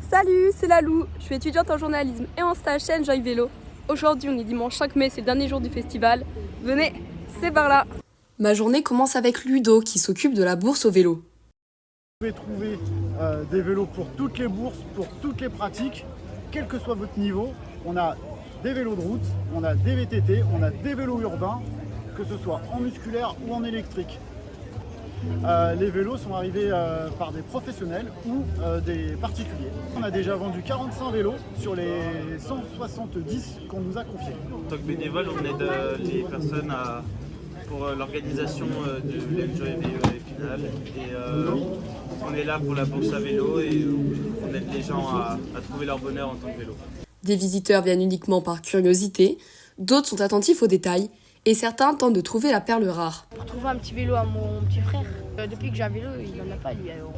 Salut, c'est Lalou, je suis étudiante en journalisme et en stage chez Enjoy Vélo. Aujourd'hui, on est dimanche 5 mai, c'est le dernier jour du festival. Venez, c'est par là. Ma journée commence avec Ludo qui s'occupe de la bourse au vélo. Vous pouvez trouver des vélos pour toutes les bourses, pour toutes les pratiques, quel que soit votre niveau. On a des vélos de route, on a des VTT, on a des vélos urbains, que ce soit en musculaire ou en électrique. Les vélos sont arrivés par des professionnels ou des particuliers. On a déjà vendu 45 vélos sur les 170 qu'on nous a confiés. En tant que bénévole, on aide les personnes pour l'organisation de l'Enjoy Vélo Épinal. Et on est là pour la bourse à vélo et on aide les gens à trouver leur bonheur en tant que vélo. Des visiteurs viennent uniquement par curiosité, d'autres sont attentifs aux détails et certains tentent de trouver la perle rare. Pour trouver un petit vélo à mon petit frère. Depuis que j'ai un vélo, il n'en a pas lui. Alors,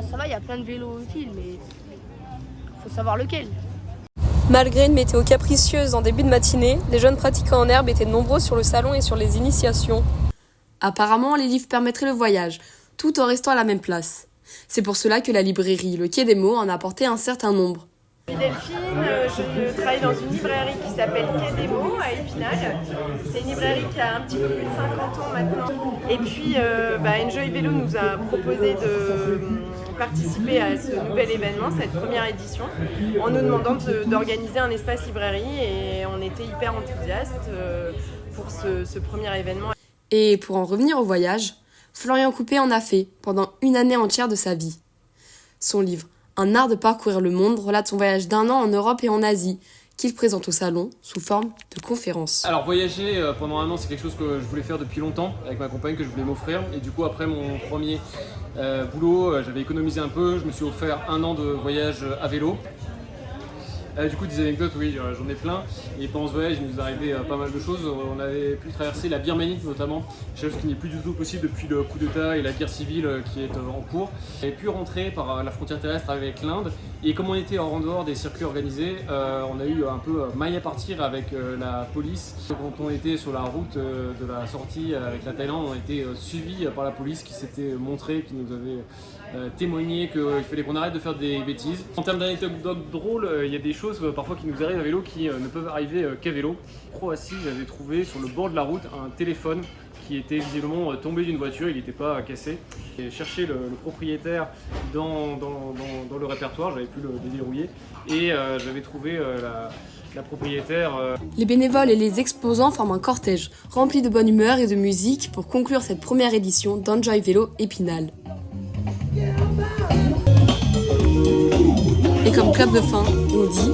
ça va, il y a plein de vélos utiles, mais faut savoir lequel. Malgré une météo capricieuse en début de matinée, les jeunes pratiquants en herbe étaient nombreux sur le salon et sur les initiations. Apparemment, les livres permettraient le voyage, tout en restant à la même place. C'est pour cela que la librairie Le Quai des Mots en a apporté un certain nombre. Je suis Delphine, je travaille dans une librairie qui s'appelle Quai des Mots à Épinal. C'est une librairie qui a un petit peu plus de 50 ans maintenant. Et puis Enjoy Vélo nous a proposé de participer à ce nouvel événement, cette première édition, en nous demandant d'organiser un espace librairie et on était hyper enthousiastes pour ce premier événement. Et pour en revenir au voyage, Florian Coupé en a fait pendant une année entière de sa vie. Son livre Un art de parcourir le monde relate son voyage d'1 an en Europe et en Asie, qu'il présente au salon sous forme de conférence. Alors voyager pendant 1 an, c'est quelque chose que je voulais faire depuis longtemps avec ma compagne, que je voulais m'offrir. Et du coup, après mon premier boulot, j'avais économisé un peu, je me suis offert 1 an de voyage à vélo. Du coup, des anecdotes, oui, j'en ai plein. Et pendant ce voyage, il nous est arrivé pas mal de choses. On avait pu traverser la Birmanie notamment, chose qui n'est plus du tout possible depuis le coup d'État et la guerre civile qui est en cours. On avait pu rentrer par la frontière terrestre avec l'Inde. Et comme on était en dehors des circuits organisés, on a eu un peu maille à partir avec la police. Quand on était sur la route de la sortie avec la Thaïlande, on a été suivis par la police qui s'était montré, qui nous avait témoigné qu'il fallait qu'on arrête de faire des bêtises. En termes d'anecdotes drôles, il y a des choses parfois qui nous arrivent à vélo qui ne peuvent arriver qu'à vélo. En Croatie, j'avais trouvé sur le bord de la route un téléphone qui était visiblement tombé d'une voiture, il n'était pas cassé. J'ai cherché le propriétaire dans le répertoire, j'avais pu le déverrouiller et j'avais trouvé la propriétaire. Les bénévoles et les exposants forment un cortège rempli de bonne humeur et de musique pour conclure cette première édition d'Enjoy Vélo Épinal. Et comme clap de fin, on dit